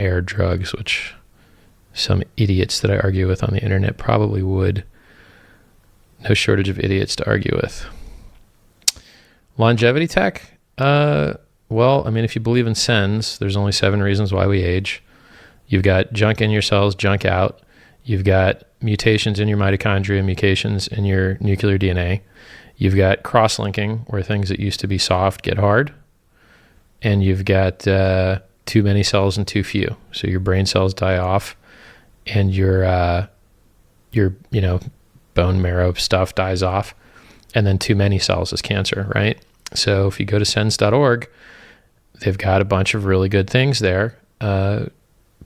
air drugs, which some idiots that I argue with on the internet probably would. No shortage of idiots to argue with. Longevity tech? Well, I mean, if you believe in SENS, there's only 7 reasons why we age. You've got junk in your cells, junk out. You've got mutations in your mitochondria, mutations in your nuclear DNA. You've got cross-linking, where things that used to be soft get hard. And you've got too many cells and too few. So your brain cells die off, and your bone marrow stuff dies off. And then too many cells is cancer, right? So if you go to sens.org, they've got a bunch of really good things there,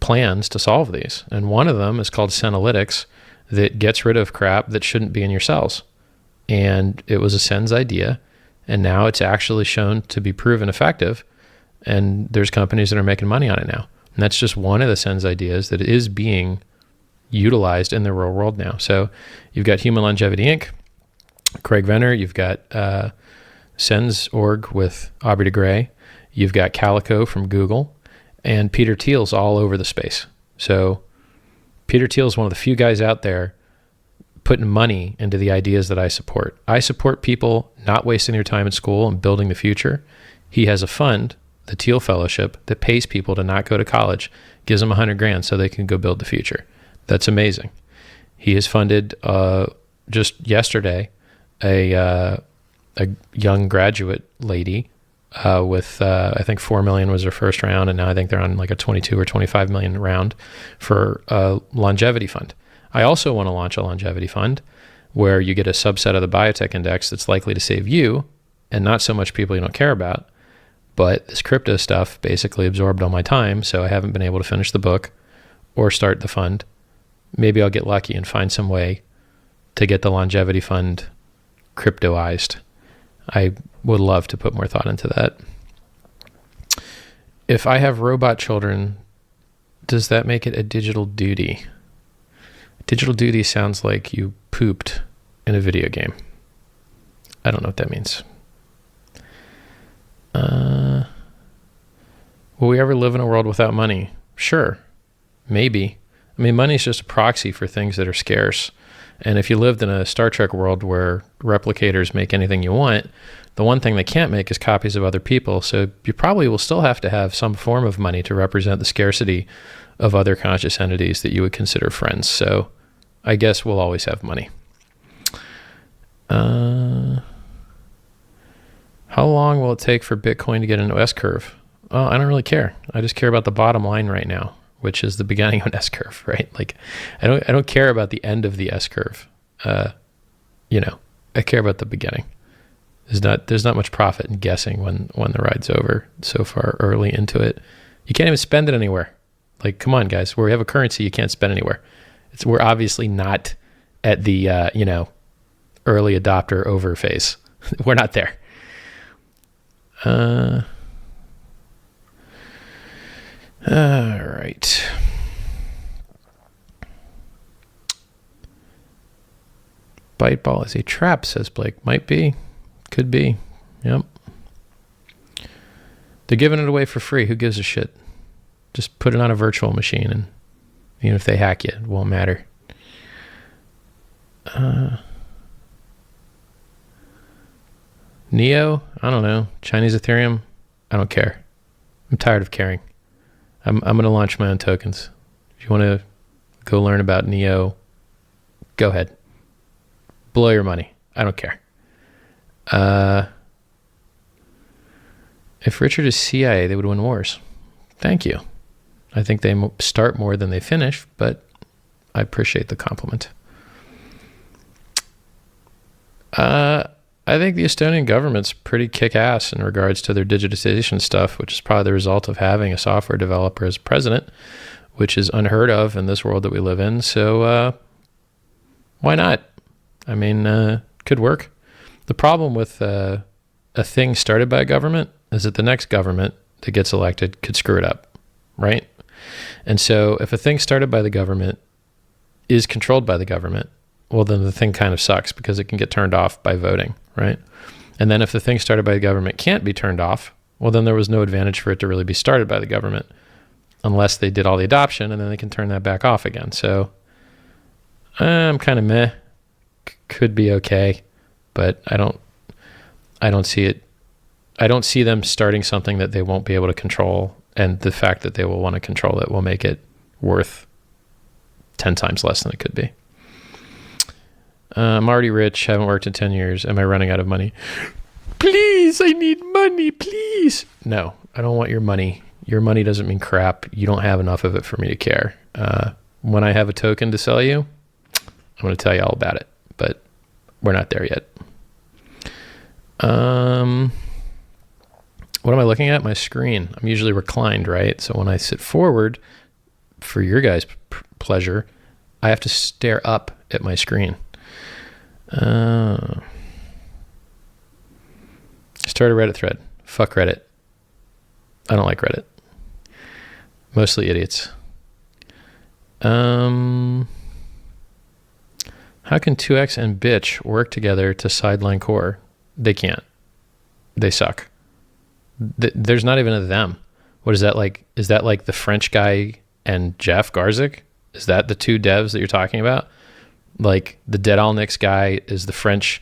plans to solve these. And one of them is called Senolytics, that gets rid of crap that shouldn't be in your cells. And it was a SENS idea, and now it's actually shown to be proven effective, and there's companies that are making money on it now. And that's just one of the SENS ideas that is being utilized in the real world now. So you've got Human Longevity Inc., Craig Venner, you've got SENS.org with Aubrey de Grey, you've got Calico from Google, and Peter Thiel's all over the space. So Peter Thiel is one of the few guys out there putting money into the ideas that I support. I support people not wasting their time in school and building the future. He has a fund, the Thiel Fellowship, that pays people to not go to college, gives them $100,000 so they can go build the future. That's amazing. He has funded, just yesterday, a young graduate lady with I think $4 million was her first round, and now I think they're on like a 22 or 25 million round for a longevity fund. I also want to launch a longevity fund where you get a subset of the biotech index that's likely to save you and not so much people you don't care about. But this crypto stuff basically absorbed all my time, so I haven't been able to finish the book or start the fund. Maybe I'll get lucky and find some way to get the longevity fund cryptoized. I would love to put more thought into that. If I have robot children, does that make it a digital duty? Digital duty sounds like you pooped in a video game. I don't know what that means. Will we ever live in a world without money? Sure, maybe. I mean, money is just a proxy for things that are scarce. And if you lived in a Star Trek world where replicators make anything you want, the one thing they can't make is copies of other people. So you probably will still have to have some form of money to represent the scarcity of other conscious entities that you would consider friends. So I guess we'll always have money. How long will it take for Bitcoin to get into S-curve? Well, I don't really care. I just care about the bottom line right now, which is the beginning of an S-curve, right? Like, I don't care about the end of the S-curve. I care about the beginning. There's not much profit in guessing when the ride's over so far early into it. You can't even spend it anywhere. Like, come on, guys. We have a currency you can't spend anywhere. We're obviously not at the early adopter over phase. We're not there. All right. Bite ball is a trap, says Blake. Might be. Could be. Yep. They're giving it away for free. Who gives a shit? Just put it on a virtual machine, and even if they hack you, it won't matter. Neo? I don't know. Chinese Ethereum? I don't care. I'm tired of caring. I'm going to launch my own tokens. If you want to go learn about Neo, go ahead. Blow your money. I don't care. If Richard is CIA, they would win wars. Thank you. I think they start more than they finish, but I appreciate the compliment. I think the Estonian government's pretty kick-ass in regards to their digitization stuff, which is probably the result of having a software developer as president, which is unheard of in this world that we live in. So why not? I mean, could work. The problem with a thing started by a government is that the next government that gets elected could screw it up, right? And so if a thing started by the government is controlled by the government, well, then the thing kind of sucks because it can get turned off by voting, right? And then if the thing started by the government can't be turned off, well, then there was no advantage for it to really be started by the government. unless they did all the adoption, and then they can turn that back off again. So I'm kind of meh. Could be okay, but I don't see it. I don't see them starting something that they won't be able to control, and the fact that they will want to control it will make it worth 10 times less than it could be. I'm already rich, haven't worked in 10 years. Am I running out of money? Please, I need money, please. No, I don't want your money. Your money doesn't mean crap. You don't have enough of it for me to care. When I have a token to sell you, I'm going to tell you all about it, but we're not there yet. What am I looking at? My screen. I'm usually reclined, right? So when I sit forward, for your guys' pleasure, I have to stare up at my screen. Start a Reddit thread. Fuck Reddit. I don't like Reddit. Mostly idiots. How can 2X and Bitch work together to sideline Core? They can't. They suck. There's not even a them. What is that like? Is that like the French guy and Jeff Garzik? Is that the two devs that you're talking about? Like the Dead All Nicks guy is the French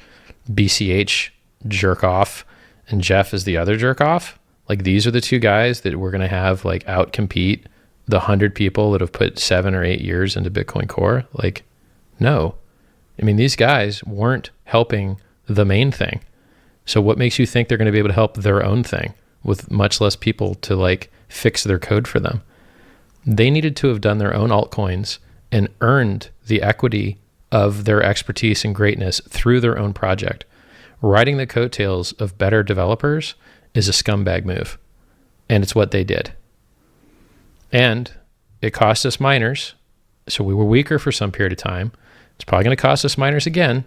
BCH jerk off and Jeff is the other jerk off? Like these are the two guys that we're going to have like out compete the 100 people that have put 7 or 8 years into Bitcoin Core? Like, no. I mean, these guys weren't helping the main thing. So what makes you think they're going to be able to help their own thing with much less people to like fix their code for them? They needed to have done their own altcoins and earned the equity of their expertise and greatness through their own project. Riding the coattails of better developers is a scumbag move. And it's what they did. And it cost us miners. So we were weaker for some period of time. It's probably going to cost us miners again.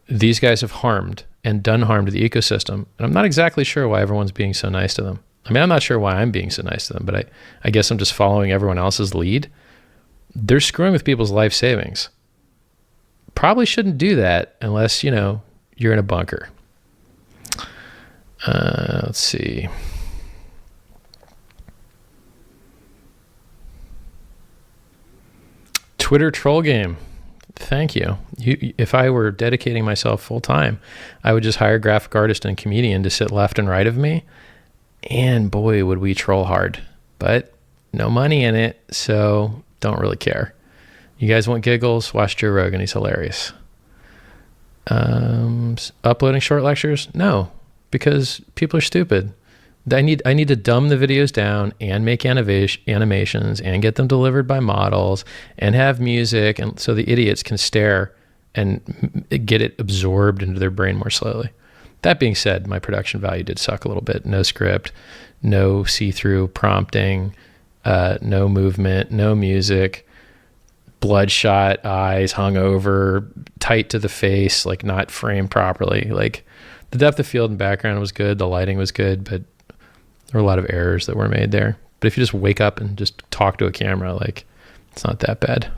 These guys have harmed and done harm to the ecosystem. And I'm not exactly sure why everyone's being so nice to them. I mean, I'm not sure why I'm being so nice to them, but I guess I'm just following everyone else's lead. They're screwing with people's life savings. Probably shouldn't do that unless, you know, you're in a bunker. Let's see. Twitter troll game. Thank you. If I were dedicating myself full time, I would just hire graphic artist and comedian to sit left and right of me. And boy, would we troll hard. But no money in it, so don't really care. You guys want giggles? Watch Joe Rogan. He's hilarious. Uploading short lectures? No, because people are stupid. I need to dumb the videos down and make animations and get them delivered by models and have music, and so the idiots can stare and get it absorbed into their brain more slowly. That being said, my production value did suck a little bit. No script, no see-through prompting, no movement, no music, bloodshot eyes, hungover, tight to the face, like not framed properly. Like the depth of field and background was good, the lighting was good, but there were a lot of errors that were made there. But if you just wake up and just talk to a camera, like it's not that bad.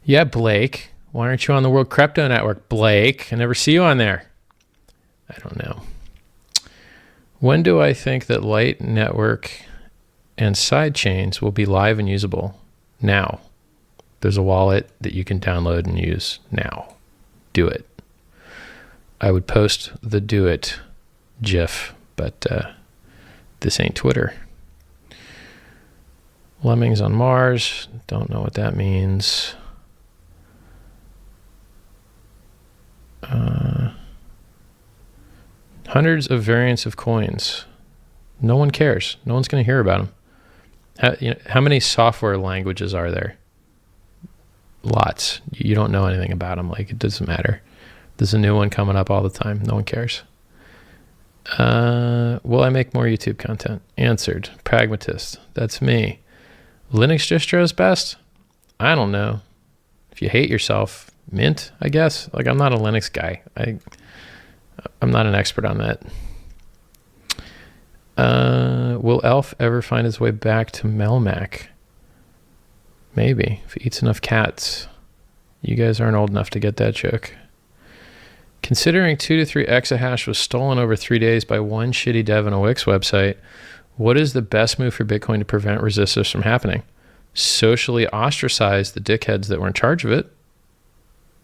Yeah, Blake. Why aren't you on the World Crypto Network, Blake? I never see you on there. I don't know. When do I think that Light Network and side chains will be live and usable? Now. There's a wallet that you can download and use now. Do it. I would post the do it GIF, but this ain't Twitter. Lemmings on Mars. Don't know what that means. Hundreds of variants of coins. No one cares. No one's going to hear about them. How many software languages are there? Lots. You don't know anything about them. Like, it doesn't matter. There's a new one coming up all the time. No one cares. Will I make more YouTube content? Answered. Pragmatist. That's me. Linux distros best? I don't know. If you hate yourself, Mint, I guess. Like, I'm not a Linux guy. I'm not an expert on that. Will Elf ever find his way back to Melmac? Maybe. If he eats enough cats. You guys aren't old enough to get that joke. Considering 2 to 3 exahash was stolen over 3 days by one shitty dev on a Wix website, What is the best move for Bitcoin to prevent resistance from happening? Socially ostracize the dickheads that were in charge of it.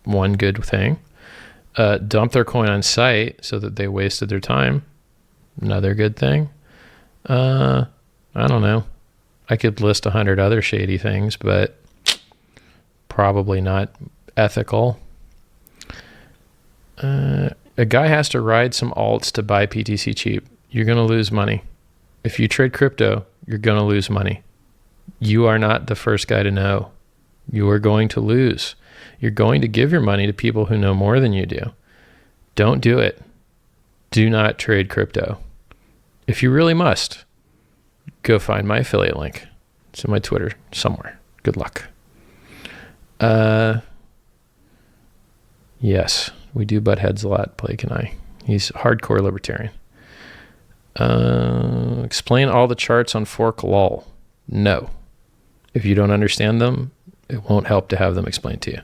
One good thing. Dump their coin on site so that they wasted their time. Another good thing. I don't know. I could list 100 other shady things, but probably not ethical. A guy has to ride some alts to buy PTC cheap. You're going to lose money. If you trade crypto, you're going to lose money. You are not the first guy to know. You are going to lose. You're going to give your money to people who know more than you do. Don't do it. Do not trade crypto. If you really must, go find my affiliate link. It's in my Twitter somewhere. Good luck. Yes, we do butt heads a lot, Blake and I. He's hardcore libertarian. Explain all the charts on Fork Lol. No. If you don't understand them, it won't help to have them explained to you.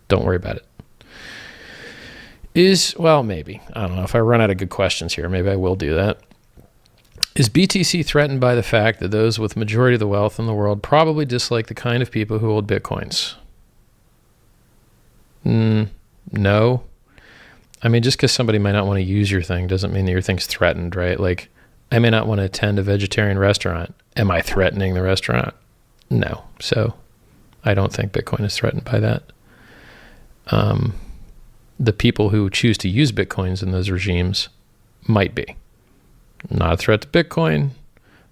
Don't worry about it. Well, maybe. I don't know. If I run out of good questions here, maybe I will do that. Is BTC threatened by the fact that those with majority of the wealth in the world probably dislike the kind of people who hold Bitcoins? No. I mean, just because somebody might not want to use your thing doesn't mean that your thing's threatened, right? Like, I may not want to attend a vegetarian restaurant. Am I threatening the restaurant? No. So I don't think Bitcoin is threatened by that. The people who choose to use Bitcoins in those regimes might be. Not a threat to Bitcoin,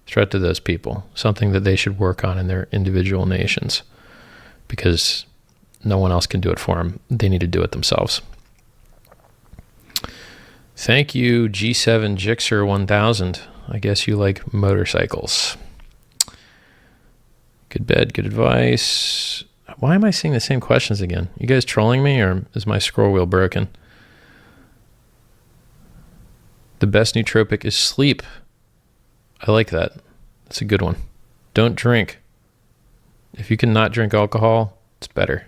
threat to those people. Something that they should work on in their individual nations because no one else can do it for them. They need to do it themselves. Thank you, G7 Gixxer 1000. I guess you like motorcycles. Good bed, good advice. Why am I seeing the same questions again? You guys trolling me, or is my scroll wheel broken? The best nootropic is sleep. I like that. That's a good one. Don't drink. If you can not drink alcohol, it's better.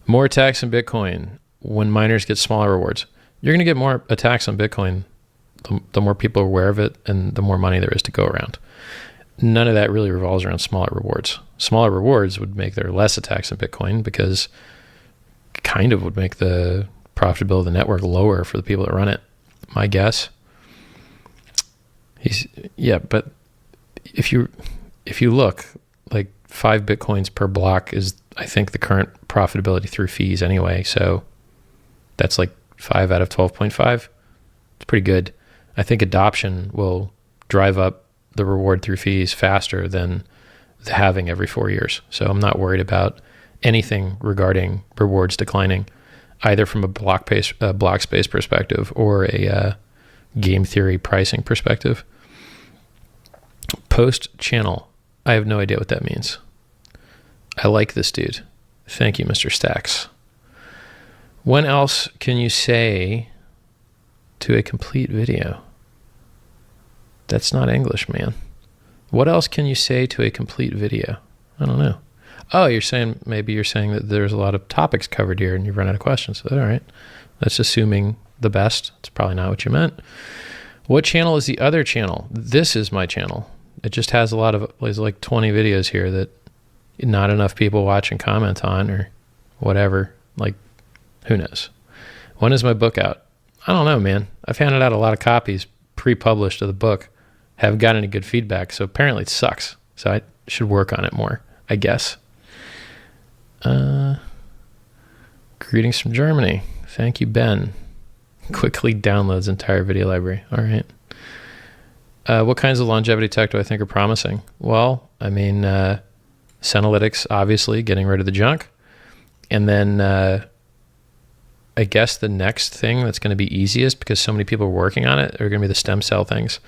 More attacks on Bitcoin when miners get smaller rewards. You're going to get more attacks on Bitcoin the more people are aware of it and the more money there is to go around. None of that really revolves around smaller rewards. Smaller rewards would make there less attacks on Bitcoin because it kind of would make the profitability of the network lower for the people that run it. My guess. But if you look, like 5 Bitcoins per block is, I think, the current profitability through fees anyway. So that's like 5 out of 12.5. It's pretty good. I think adoption will drive up the reward through fees faster than the halving every 4 years. So I'm not worried about anything regarding rewards declining, either from a block space perspective or a game theory pricing perspective. Post channel. I have no idea what that means. I like this dude. Thank you, Mr. Stacks. When else can you say to a complete video? That's not English, man. What else can you say to a complete video? I don't know. Oh, maybe you're saying that there's a lot of topics covered here and you've run out of questions. All right. That's assuming the best. It's probably not what you meant. What channel is the other channel? This is my channel. It just has there's like 20 videos here that not enough people watch and comment on or whatever. Like, who knows? When is my book out? I don't know, man. I've handed out a lot of copies pre-published of the book. Haven't gotten any good feedback, so apparently it sucks. So I should work on it more, I guess. Greetings from Germany. Thank you, Ben. Quickly downloads entire video library. All right. What kinds of longevity tech do I think are promising? Well, I mean, Senolytics, obviously, getting rid of the junk. And then I guess the next thing that's going to be easiest, because so many people are working on it, are going to be the stem cell things.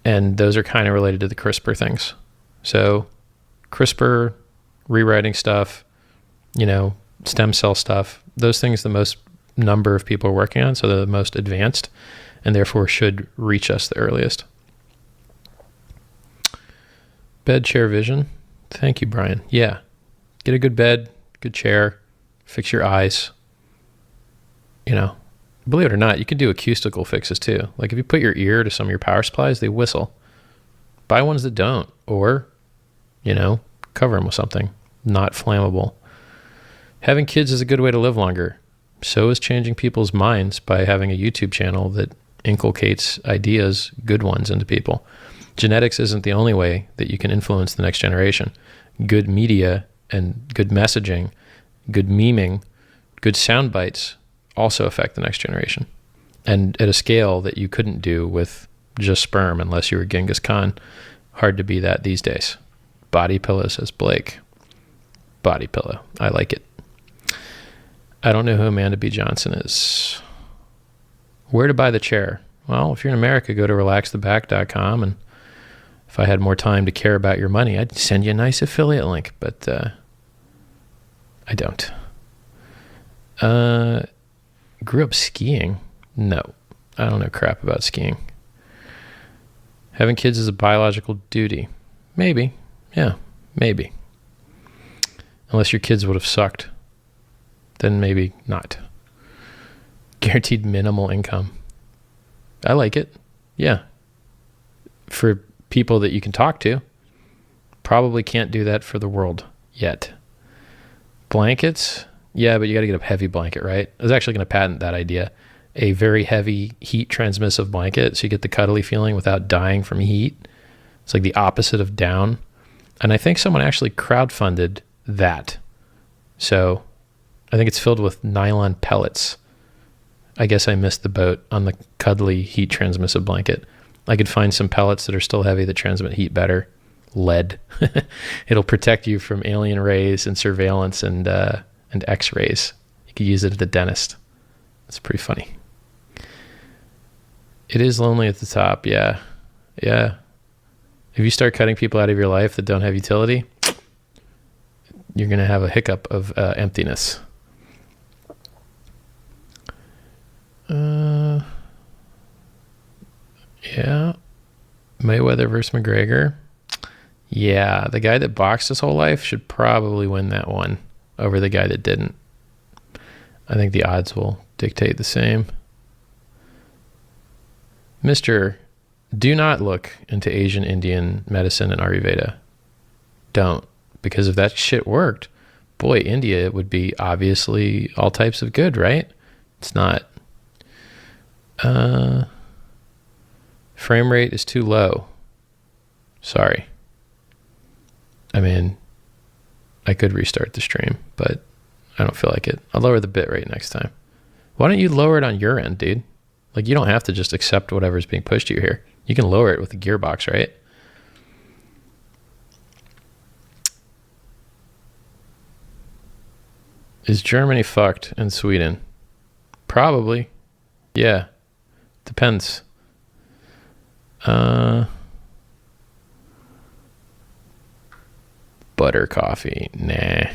And those are kind of related to the CRISPR things. So CRISPR, rewriting stuff, stem cell stuff, those things the most number of people are working on, so they're the most advanced and therefore should reach us the earliest. Bed, chair, vision. Thank you, Brian. Yeah. Get a good bed, good chair, fix your eyes. Believe it or not, you can do acoustical fixes too. Like if you put your ear to some of your power supplies, they whistle. Buy ones that don't, or, cover them with something not flammable. Having kids is a good way to live longer. So is changing people's minds by having a YouTube channel that inculcates ideas, good ones, into people. Genetics isn't the only way that you can influence the next generation. Good media and good messaging, good memeing, good sound bites also affect the next generation. And at a scale that you couldn't do with just sperm unless you were Genghis Khan. Hard to be that these days. Body pillow, says Blake. Body pillow. I like it. I don't know who Amanda B. Johnson is. Where to buy the chair? Well, if you're in America, go to relaxtheback.com, and if I had more time to care about your money, I'd send you a nice affiliate link, but I don't. Grew up skiing? No. I don't know crap about skiing. Having kids is a biological duty. Maybe. Yeah, maybe. Unless your kids would have sucked. Then maybe not. Guaranteed minimal income. I like it. Yeah. For people that you can talk to. Probably can't do that for the world yet. Blankets? Yeah, but you got to get a heavy blanket, right? I was actually going to patent that idea. A very heavy heat transmissive blanket so you get the cuddly feeling without dying from heat. It's like the opposite of down. And I think someone actually crowdfunded that. So I think it's filled with nylon pellets. I guess I missed the boat on the cuddly heat transmissive blanket. I could find some pellets that are still heavy that transmit heat better. Lead. It'll protect you from alien rays and surveillance and X-rays. You could use it at the dentist. It's pretty funny. It is lonely at the top. Yeah. Yeah. If you start cutting people out of your life that don't have utility, you're going to have a hiccup of emptiness. Yeah. Mayweather versus McGregor. Yeah. The guy that boxed his whole life should probably win that one over the guy that didn't. I think the odds will dictate the same. Mr. Do not look into Asian Indian medicine and Ayurveda. Don't. Because if that shit worked, boy, India would be obviously all types of good, right? It's not. Frame rate is too low. Sorry. I mean, I could restart the stream, but I don't feel like it. I'll lower the bit rate next time. Why don't you lower it on your end, dude? Like, you don't have to just accept whatever's being pushed to you here. You can lower it with the gearbox, right? Is Germany fucked and Sweden? Probably. Yeah. Depends. Butter coffee. Nah.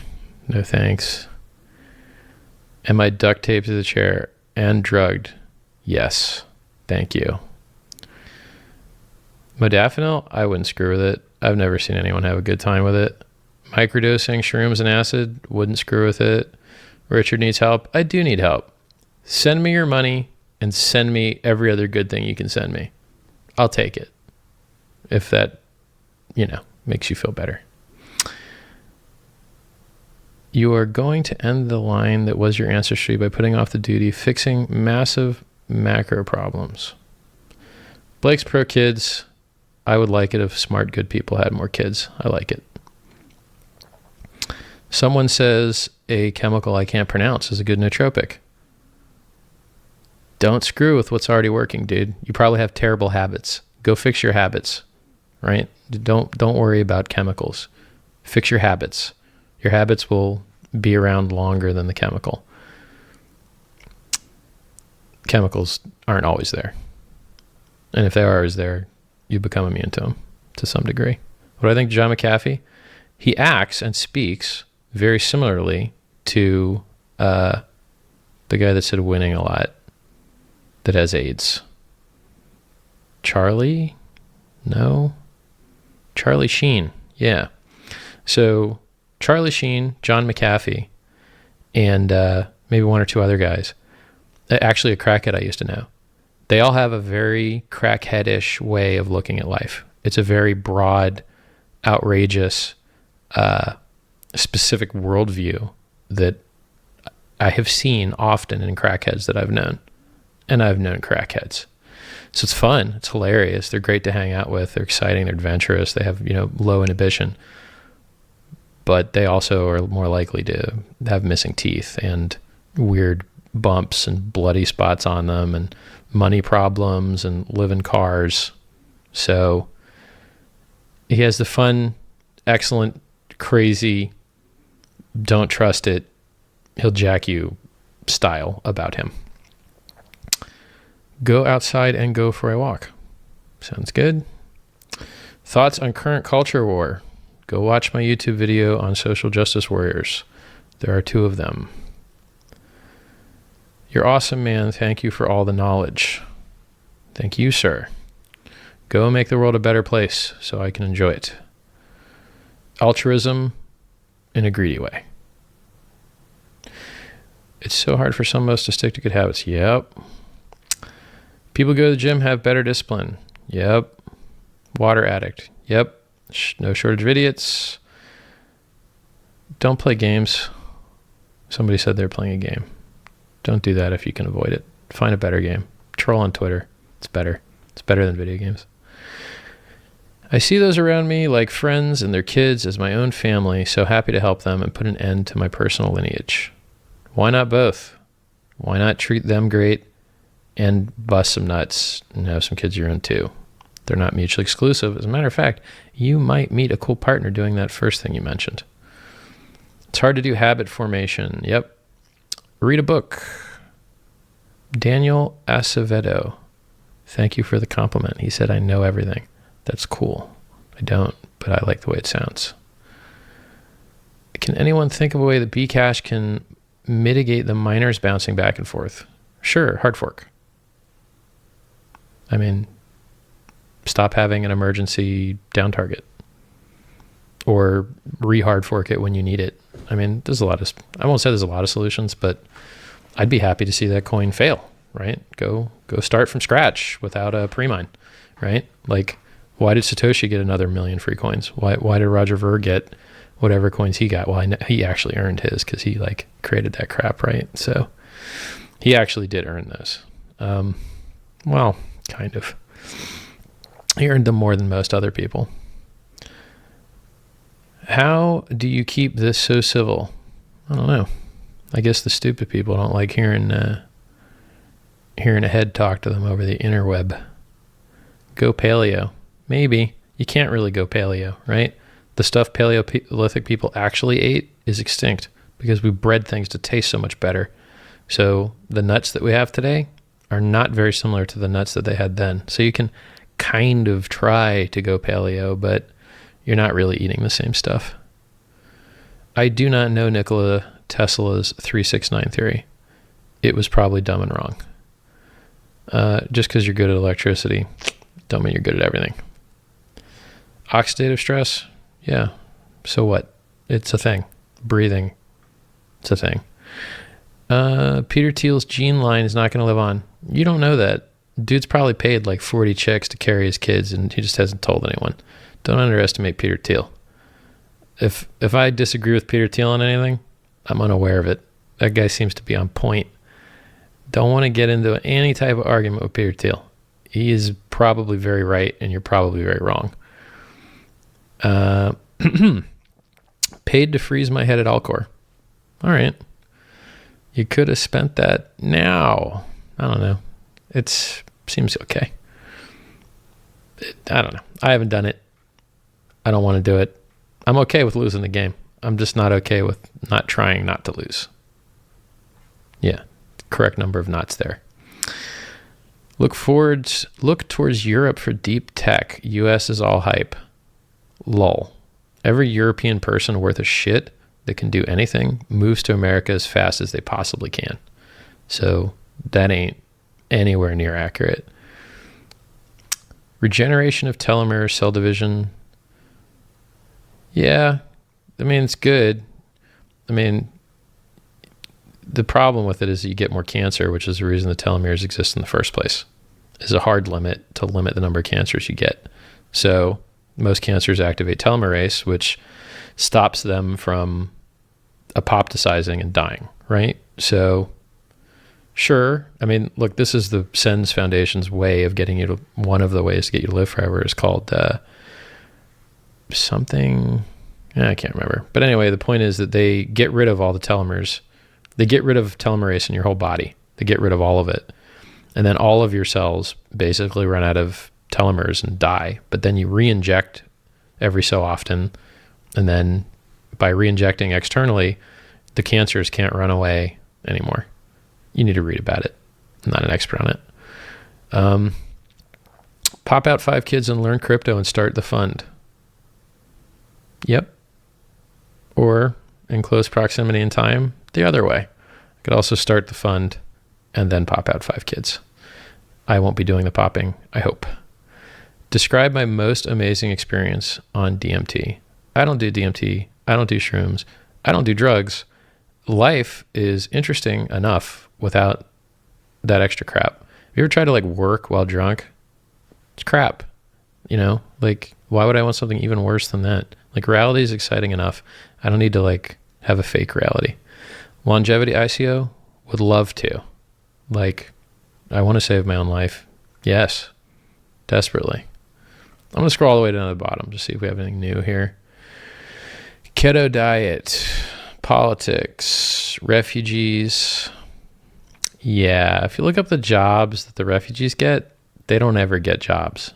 No thanks. Am I duct taped to the chair and drugged? Yes. Thank you. Modafinil? I wouldn't screw with it. I've never seen anyone have a good time with it. Microdosing shrooms and acid? Wouldn't screw with it. Richard needs help? I do need help. Send me your money and send me every other good thing you can send me. I'll take it. If that, makes you feel better. You are going to end the line that was your ancestry by putting off the duty, fixing massive macro problems. Blake's pro kids. I would like it if smart, good people had more kids. I like it. Someone says a chemical I can't pronounce is a good nootropic. Don't screw with what's already working, dude. You probably have terrible habits. Go fix your habits, right? Don't worry about chemicals. Fix your habits. Your habits will be around longer than the chemical. Chemicals aren't always there. And if they are always there, you become immune to them to some degree. What I think John McAfee, he acts and speaks very similarly to the guy that said winning a lot that has AIDS. Charlie? No. Charlie Sheen. Yeah. So Charlie Sheen, John McAfee, and maybe one or two other guys. Actually, a crackhead I used to know. They all have a very crackheadish way of looking at life. It's a very broad, outrageous, specific worldview that I have seen often in crackheads that I've known. And I've known crackheads. So it's fun. It's hilarious. They're great to hang out with. They're exciting. They're adventurous. They have, low inhibition. But they also are more likely to have missing teeth and weird bumps and bloody spots on them and money problems and live in cars. So he has the fun, excellent, crazy, don't trust it, he'll jack you style about him. Go outside and go for a walk. Sounds good. Thoughts on current culture war? Go watch my YouTube video on social justice warriors. There are 2 of them. You're awesome, man. Thank you for all the knowledge. Thank you, sir. Go make the world a better place so I can enjoy it. Altruism in a greedy way. It's so hard for some of us to stick to good habits. Yep. People go to the gym, have better discipline. Yep. Water addict. Yep. No shortage of idiots. Don't play games. Somebody said they're playing a game. Don't do that if you can avoid it. Find a better game. Troll on Twitter. It's better. It's better than video games. I see those around me like friends and their kids as my own family, so happy to help them and put an end to my personal lineage. Why not both? Why not treat them great and bust some nuts and have some kids of your own too? They're not mutually exclusive. As a matter of fact, you might meet a cool partner doing that first thing you mentioned. It's hard to do habit formation. Yep. Read a book. Daniel Acevedo. Thank you for the compliment. He said, I know everything. That's cool. I don't, but I like the way it sounds. Can anyone think of a way that Bcash can mitigate the miners bouncing back and forth? Sure, hard fork. I mean, stop having an emergency down target. Or re-hard fork it when you need it. I mean, I won't say there's a lot of solutions, but I'd be happy to see that coin fail, right? Go start from scratch without a pre-mine, right? Like, why did Satoshi get another 1 million free coins? Why did Roger Ver get whatever coins he got? Well, he actually earned his because he created that crap, right? So he actually did earn those. Well, kind of. He earned them more than most other people. How do you keep this so civil? I don't know. I guess the stupid people don't like hearing a head talk to them over the interweb. Go paleo. Maybe. You can't really go paleo, right? The stuff Paleolithic people actually ate is extinct because we bred things to taste so much better. So the nuts that we have today are not very similar to the nuts that they had then. So you can kind of try to go paleo, but you're not really eating the same stuff. I do not know Nikola Tesla's 369 theory. It was probably dumb and wrong. Just because you're good at electricity, don't mean you're good at everything. Oxidative stress? Yeah. So what? It's a thing. Breathing. It's a thing. Peter Thiel's gene line is not going to live on. You don't know that. Dude's probably paid like 40 checks to carry his kids and he just hasn't told anyone. Don't underestimate Peter Thiel. If I disagree with Peter Thiel on anything, I'm unaware of it. That guy seems to be on point. Don't want to get into any type of argument with Peter Thiel. He is probably very right and you're probably very wrong. Paid to freeze my head at Alcor. All right. You could have spent that now. I don't know. It seems okay. I don't know. I haven't done it. I don't want to do it. I'm okay with losing the game. I'm just not okay with not trying not to lose. Yeah. Correct number of knots there. Look towards Europe for deep tech. US is all hype. Lol. Every European person worth a shit that can do anything moves to America as fast as they possibly can. So that ain't anywhere near accurate. Regeneration of telomere cell division. Yeah. I mean, it's good. I mean, the problem with it is you get more cancer, which is the reason the telomeres exist in the first place. Is a hard limit to limit the number of cancers you get. So most cancers activate telomerase, which stops them from apoptosizing and dying, right? So sure, I mean, look, this is the SENS Foundation's way of getting you to, one of the ways to get you to live forever is called something, I can't remember. But anyway, the point is that they get rid of all the telomeres. They get rid of telomerase in your whole body. They get rid of all of it. And then all of your cells basically run out of telomeres and die. But then you re-inject every so often. And then by re-injecting externally, the cancers can't run away anymore. You need to read about it. I'm not an expert on it. Pop out 5 kids and learn crypto and start the fund. Yep. Or in close proximity in time, the other way. I could also start the fund and then pop out 5 kids. I won't be doing the popping, I hope. Describe my most amazing experience on DMT. I don't do DMT. I don't do shrooms. I don't do drugs. Life is interesting enough without that extra crap. Have you ever tried to like work while drunk? It's crap. You know, like why would I want something even worse than that? Like reality is exciting enough. I don't need to like have a fake reality. Longevity ICO, would love to. Like, I want to save my own life. Yes, desperately. I'm going to scroll all the way down to the bottom to see if we have anything new here. Keto diet, politics, refugees. Yeah, if you look up the jobs that the refugees get, they don't ever get jobs,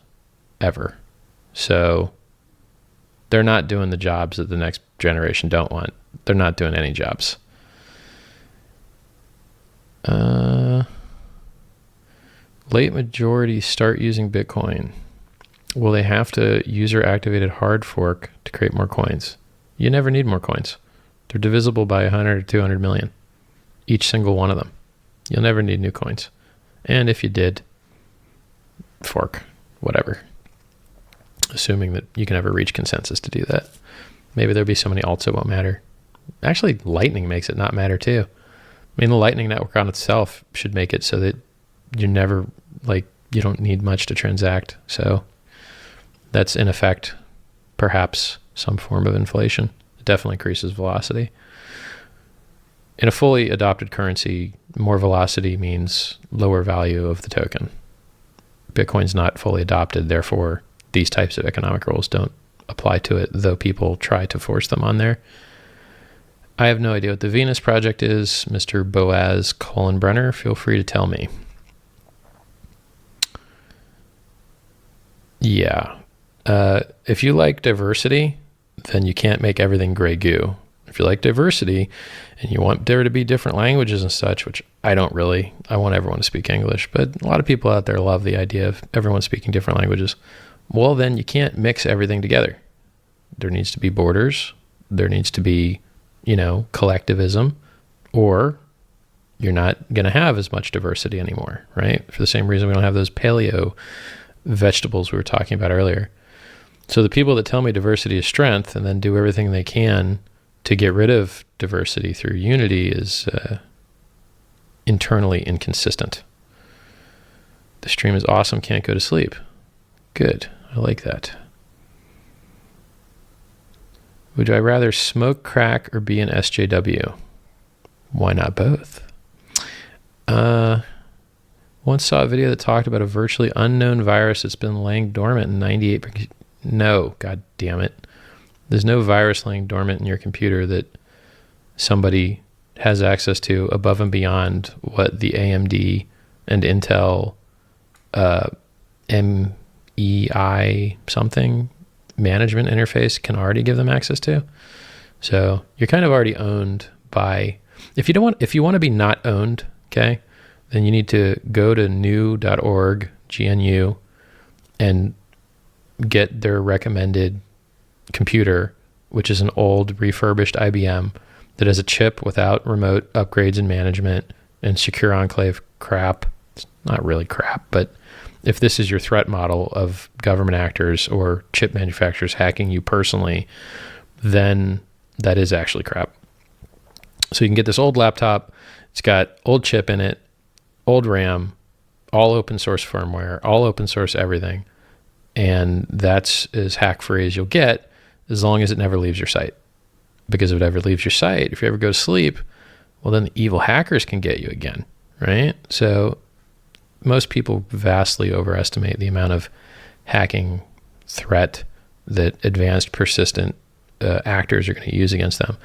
ever. So they're not doing the jobs that the next generation don't want. They're not doing any jobs. Late majority start using Bitcoin. Will they have to user-activated hard fork to create more coins? You never need more coins. They're divisible by 100 or 200 million. Each single one of them. You'll never need new coins. And if you did, fork, whatever. Assuming that you can ever reach consensus to do that. Maybe there'll be so many alts it won't matter. Actually, Lightning makes it not matter too. I mean, the Lightning Network on itself should make it so that you never, like, you don't need much to transact. So that's in effect, perhaps some form of inflation. It definitely increases velocity. In a fully adopted currency, more velocity means lower value of the token. Bitcoin's not fully adopted, therefore these types of economic rules don't apply to it, though people try to force them on there. I have no idea what the Venus project is. Mr. Boaz Kohlenbrenner, feel free to tell me. Yeah. If you like diversity, then you can't make everything gray goo. If you like diversity and you want there to be different languages and such, which I don't really, I want everyone to speak English, but a lot of people out there love the idea of everyone speaking different languages. Well, then you can't mix everything together. There needs to be borders. There needs to be, you know, collectivism, or you're not going to have as much diversity anymore, right? For the same reason we don't have those paleo vegetables we were talking about earlier. So the people that tell me diversity is strength and then do everything they can to get rid of diversity through unity is internally inconsistent. The stream is awesome. Can't go to sleep. Good. I like that. Would I rather smoke crack or be an SJW? Why not both? Once saw a video that talked about a virtually unknown virus that's been laying dormant in 98%. No, god damn it. There's no virus laying dormant in your computer that somebody has access to above and beyond what the AMD and Intel MEI something management interface can already give them access to. So you're kind of already owned by, if you want to be not owned, okay, then you need to go to new.org, GNU, and get their recommended computer, which is an old refurbished IBM that has a chip without remote upgrades and management and secure enclave crap. It's not really crap, but if this is your threat model of government actors or chip manufacturers hacking you personally, then that is actually crap. So you can get this old laptop. It's got old chip in it, old RAM, all open source firmware, all open source everything. And that's as hack-free as you'll get, as long as it never leaves your site. Because if it ever leaves your site, if you ever go to sleep, well, then the evil hackers can get you again, right? So most people vastly overestimate the amount of hacking threat that advanced persistent actors are going to use against them.